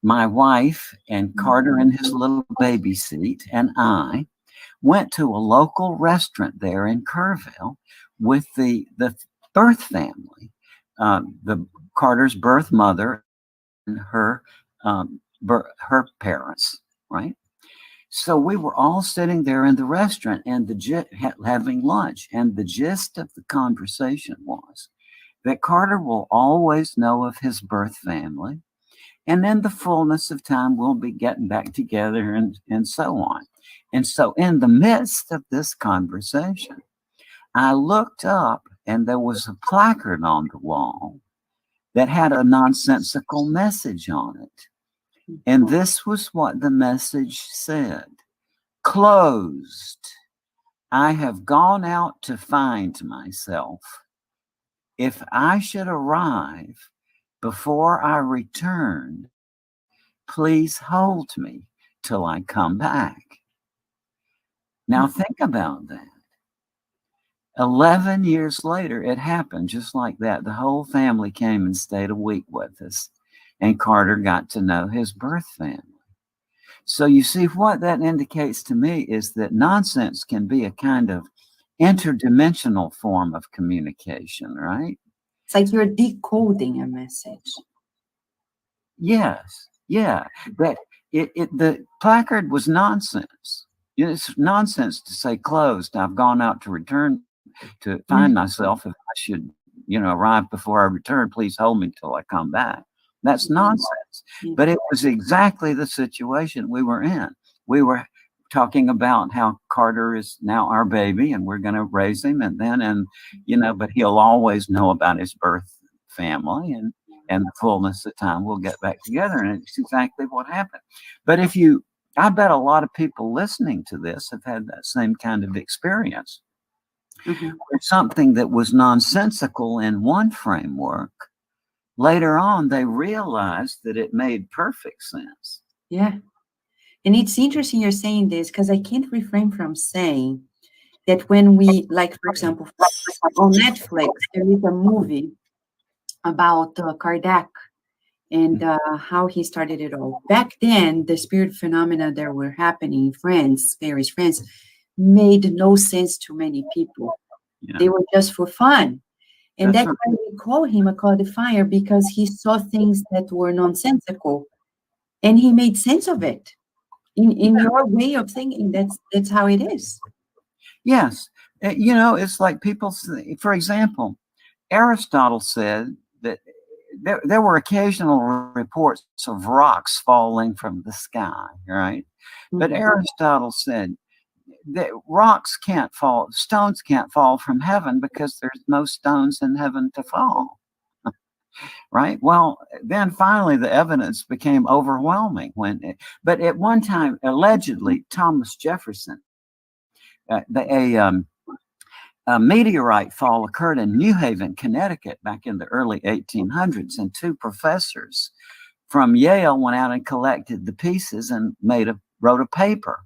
my wife and Carter in his little baby seat and I went to a local restaurant there in Kerrville with the birth family, Carter's birth mother and her parents, right? So we were all sitting there in the restaurant and having lunch. And the gist of the conversation was that Carter will always know of his birth family And then the fullness of time, we'll be getting back together and so on. And so in the midst of this conversation, I looked up and there was a placard on the wall that had a nonsensical message on it. And this was what the message said: closed. I have gone out to find myself. If I should arrive before I return, please hold me till I come back. Now think about that. 11 years later, it happened just like that. The whole family came and stayed a week with us, and Carter got to know his birth family. So you see, what that indicates to me is that nonsense can be a kind of interdimensional form of communication, right? It's like you're decoding a message. Yes, yeah. But the placard was nonsense. It's nonsense to say closed. I've gone out to return to find myself. If I should, arrive before I return, please hold me till I come back. That's nonsense. But it was exactly the situation we were in. We were talking about how Carter is now our baby and we're going to raise him, but he'll always know about his birth family, and the fullness of time we'll get back together. And it's exactly what happened. But I bet a lot of people listening to this have had that same kind of experience. Mm-hmm. Something that was nonsensical in one framework, later on they realized that it made perfect sense. Yeah. And it's interesting you're saying this, because I can't refrain from saying that when we, like, for example, on Netflix, there is a movie about Kardec and how he started it all. Back then, the spirit phenomena that were happening in France, Paris, France, made no sense to many people. Yeah. They were just for fun. And that's why we call him a codifier, because he saw things that were nonsensical and he made sense of it. In your way of thinking, that's how it is. Yes. It's like people say, for example, Aristotle said that there were occasional reports of rocks falling from the sky, right? Mm-hmm. But Aristotle said that stones can't fall from heaven because there's no stones in heaven to fall. Right. Well, then finally the evidence became overwhelming but at one time, allegedly, Thomas Jefferson, a meteorite fall occurred in New Haven, Connecticut, back in the early 1800s, and two professors from Yale went out and collected the pieces and wrote a paper.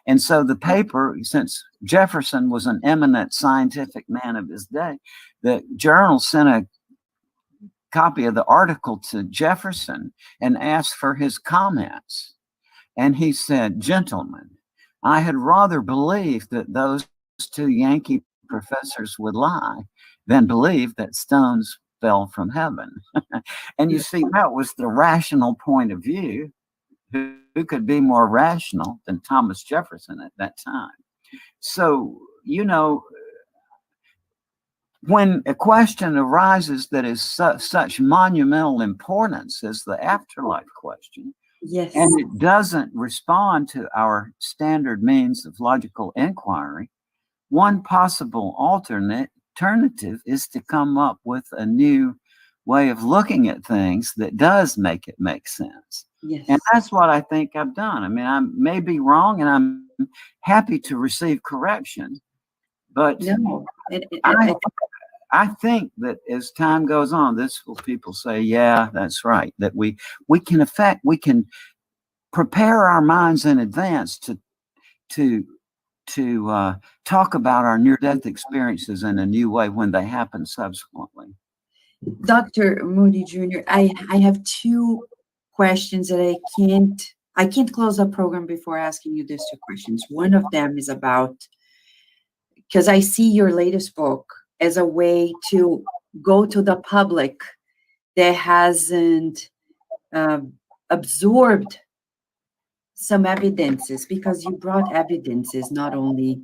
And so the paper, since Jefferson was an eminent scientific man of his day, the journal sent a copy of the article to Jefferson and asked for his comments. And he said, "Gentlemen, I had rather believe that those two Yankee professors would lie than believe that stones fell from heaven." And you see, that was the rational point of view. Who could be more rational than Thomas Jefferson at that time? So, when a question arises that is such monumental importance as the afterlife question, yes, and it doesn't respond to our standard means of logical inquiry, one possible alternative is to come up with a new way of looking at things that does make it make sense. Yes. And that's what I think I've done. I mean, I may be wrong, and I'm happy to receive correction, but no, I think that as time goes on, people say, yeah, that's right, that we can prepare our minds in advance to talk about our near-death experiences in a new way when they happen subsequently. Dr. Moody Jr., I have two questions that I can't close the program before asking you these two questions. One of them is about, because I see your latest book as a way to go to the public that hasn't absorbed some evidences, because you brought evidences, not only,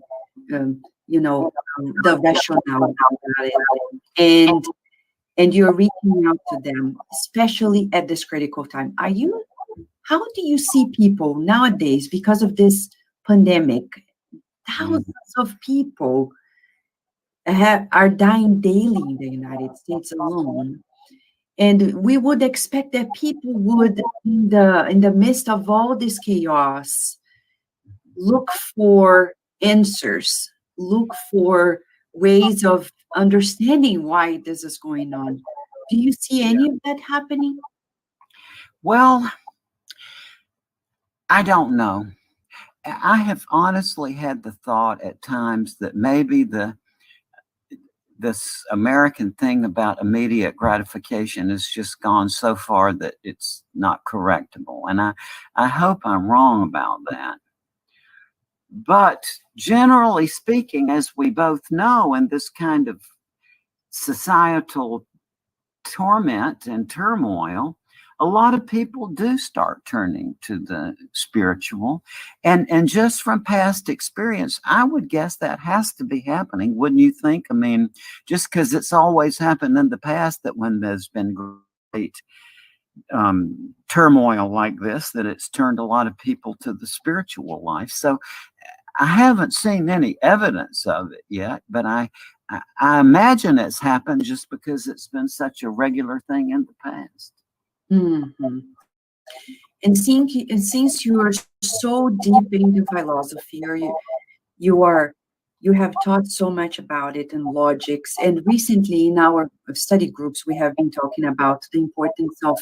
the rationale about it. And and you're reaching out to them, especially at this critical time. How do you see people nowadays, because of this pandemic? Thousands of people are dying daily in the United States alone. And we would expect that people would, in the midst of all this chaos, look for answers, look for ways of understanding why this is going on. Do you see any of that happening? Well, I don't know. I have honestly had the thought at times that maybe this American thing about immediate gratification has just gone so far that it's not correctable. And I hope I'm wrong about that. But generally speaking, as we both know, in this kind of societal torment and turmoil, a lot of people do start turning to the spiritual. And just from past experience, I would guess that has to be happening, wouldn't you think? I mean, just because it's always happened in the past that when there's been great turmoil like this, that it's turned a lot of people to the spiritual life. So I haven't seen any evidence of it yet, but I imagine it's happened just because it's been such a regular thing in the past. Mm-hmm. And since you are so deep into philosophy, or you have taught so much about it and logics, and recently in our study groups, we have been talking about the importance of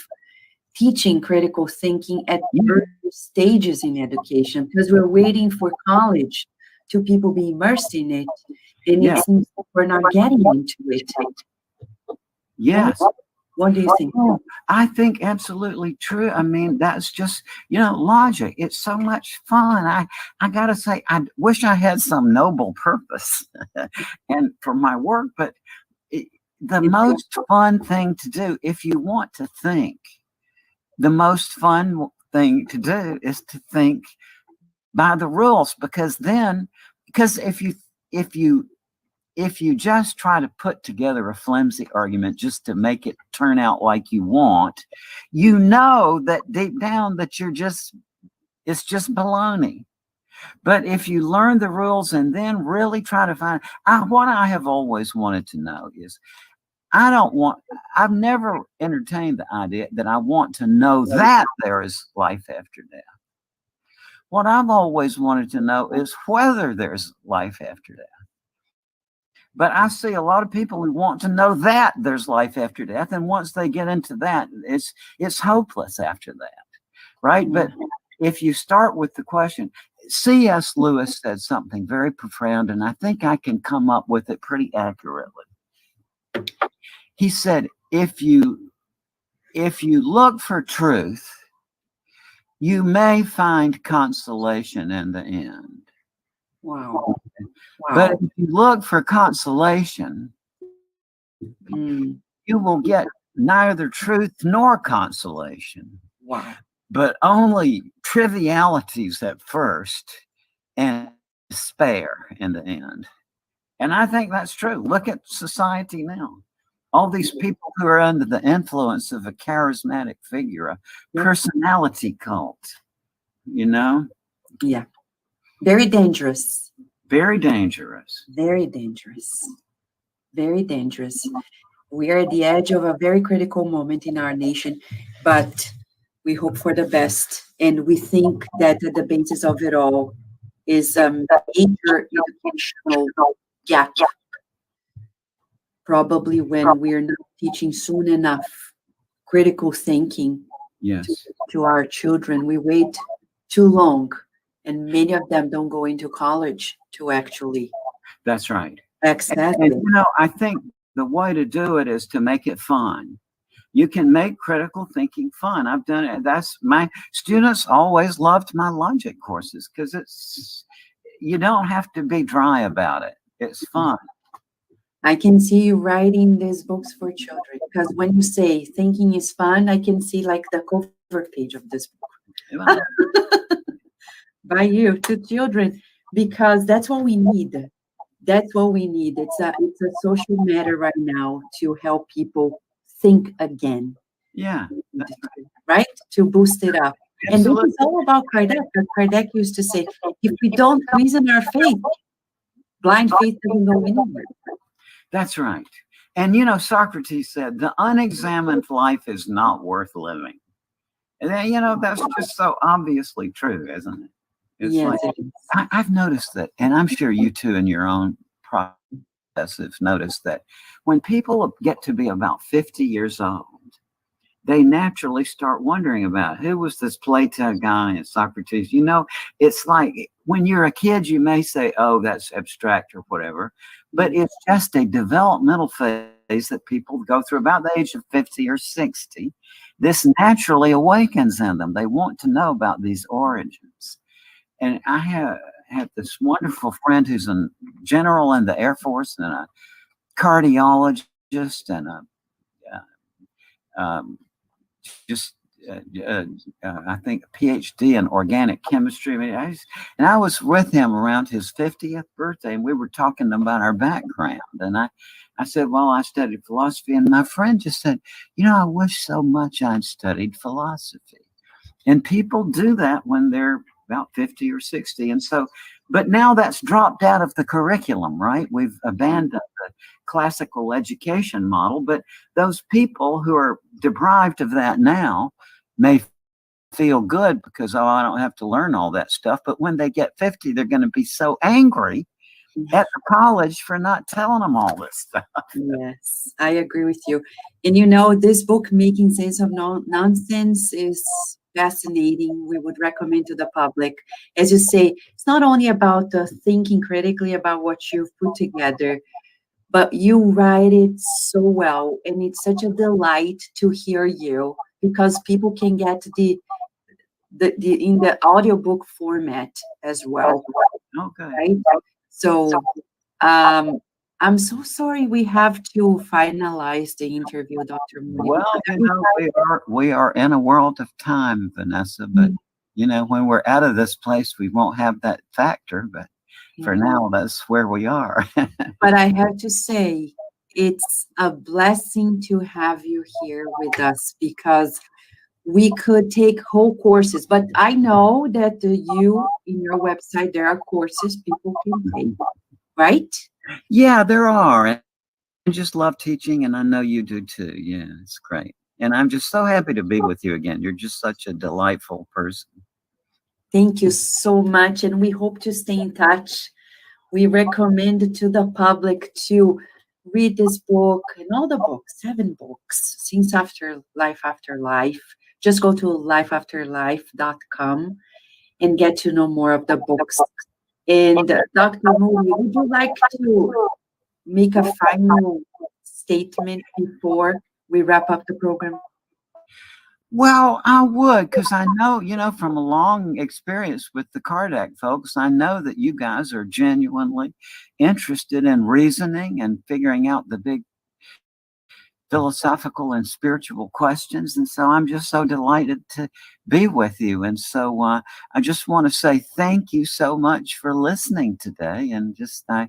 teaching critical thinking at early stages in education, because we're waiting for college to people be immersed in it, and it seems like we're not getting into it. Yes. What do you think? I think absolutely true. I mean, that's just, logic. It's so much fun. I got to say, I wish I had some noble purpose and for my work, but the most fun thing to do, if you want to think, the most fun thing to do is to think by the rules, because if you just try to put together a flimsy argument just to make it turn out like you want, that deep down that it's just baloney. But if you learn the rules and then really try to find, what I have always wanted to know is, I've never entertained the idea that I want to know that there is life after death. What I've always wanted to know is whether there's life after death. But I see a lot of people who want to know that there's life after death, and once they get into that, it's hopeless after that, right? But if you start with the question, C.S. Lewis said something very profound, and I think I can come up with it pretty accurately. He said, if you look for truth, you may find consolation in the end. Wow. But if you look for consolation, you will get neither truth nor consolation. Wow. But only trivialities at first and despair in the end. And I think that's true. Look at society now. All these people who are under the influence of a charismatic figure, a personality cult, Yeah. Very dangerous. Very dangerous. Very dangerous. Very dangerous. We are at the edge of a very critical moment in our nation, but we hope for the best. And we think that at the basis of it all is the major educational gap. Probably when we're not teaching soon enough critical thinking to our children, we wait too long, and many of them don't go into college to actually. That's right. Access. And I think the way to do it is to make it fun. You can make critical thinking fun. I've done it. That's my students always loved my logic courses because you don't have to be dry about it. It's fun. I can see you writing these books for children, because when you say thinking is fun, I can see like the cover page of this book by you to children, because that's what we need. That's what we need. It's a social matter right now to help people think again, Yeah, right? To boost it up. And this absolutely. is all about Kardec. Kardec used to say, if we don't reason our faith, blind faith doesn't go anywhere. That's right. And you know, Socrates said, the unexamined life is not worth living. And then, you know, that's just so obviously true, isn't it? It's Yes, like, it is. I've noticed that, and I'm sure you too in your own process have noticed that when people get to be about 50 years old, they naturally start wondering about who was this Plato guy and Socrates. You know, it's like when you're a kid, you may say, oh, that's abstract or whatever, but it's just a developmental phase that people go through about the age of 50 or 60. This naturally awakens in them. They want to know about these origins. And I have this wonderful friend who's a general in the Air Force and a cardiologist and um, just I think a PhD in organic chemistry. I mean, I was with him around his 50th birthday, and we were talking about our background. And I said, well, I studied philosophy, and my friend just said, you know, I wish so much I'd studied philosophy. And people do that when they're about 50 or 60. And so, but now that's dropped out of the curriculum, right? We've abandoned the classical education model, but those people who are deprived of that now may feel good because, oh, I don't have to learn all that stuff. But when they get 50, they're going to be so angry at the college for not telling them all this stuff. Yes, I agree with you. And you know, this book, Making Sense of Nonsense, is fascinating. We would recommend to the public. As you say, it's not only about thinking critically about what you've put together, but you write it so well. And it's such a delight to hear you because people can get the in the audiobook format as well, Okay. right? So I'm so sorry we have to finalize the interview, Dr. Moody. Well, you know, we are in a world of time, Vanessa, but you know, when we're out of this place, we won't have that factor. But for now, that's where we are. But I have to say, it's a blessing to have you here with us because we could take whole courses, but I know that you, in your website, there are courses people can take, right? Yeah, there are. I just love teaching, and I know you do too. Yeah, it's great. And I'm just so happy to be with you again. You're just such a delightful person. Thank you so much, and we hope to stay in touch. We recommend to the public to read this book and all the books, 7 books, Since After Life. Just go to lifeafterlife.com and get to know more of the books. And Dr. Moody, would you like to make a final statement before we wrap up the program? Well, I would, because I know, you know, from a long experience with the Kardec folks, I know that you guys are genuinely interested in reasoning and figuring out the big philosophical and spiritual questions. And so I'm just so delighted to be with you. And so I just want to say thank you so much for listening today. And I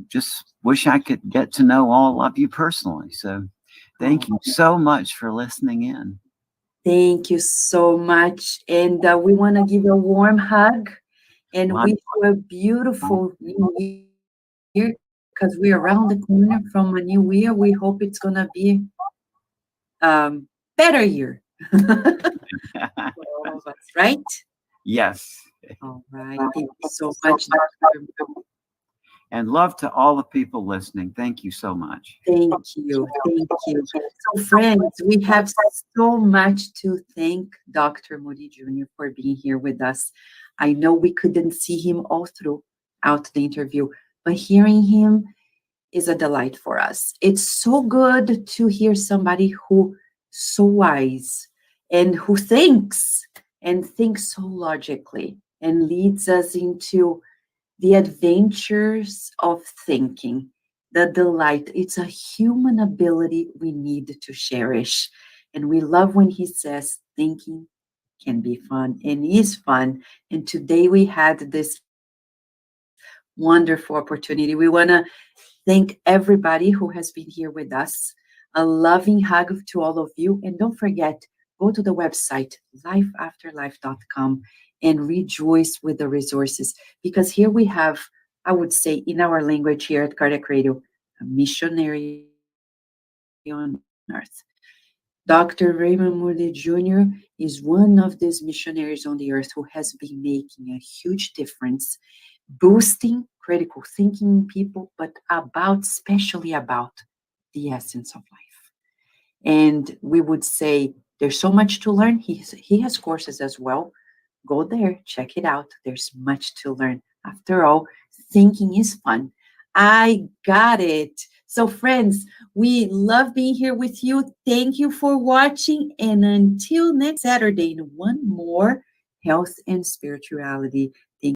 just wish I could get to know all of you personally. So thank you so much for listening in. Thank you so much. And we want to give you a warm hug and wish you a beautiful new year because we're around the corner from a new year. We hope it's going to be better year for all of us, right? Yes. All right. Thank you so much, Dr. And love to all the people listening. Thank you so much. Thank you. Thank you. So, friends, we have so much to thank Dr. Moody Jr. for being here with us. I know we couldn't see him all throughout the interview, but hearing him is a delight for us. It's so good to hear somebody who so wise and who thinks so logically and leads us into the adventures of thinking, the delight. It's a human ability we need to cherish. And we love when he says thinking can be fun and is fun. And today we had this Wonderful opportunity. We want to thank everybody who has been here with us. A loving hug to all of you. And don't forget, go to the website, lifeafterlife.com, and rejoice with the resources. Because here we have, I would say, in our language here at Kardec Radio, a missionary on earth. Dr. Raymond Moody Jr. is one of these missionaries on the earth who has been making a huge difference, boosting critical thinking in people, but especially about the essence of life. And we would say there's so much to learn. He has courses as well. Go there, check it out. There's much to learn. After all, thinking is fun. I got it. So friends, we love being here with you. Thank you for watching. And until next Saturday, in one more Health and Spirituality.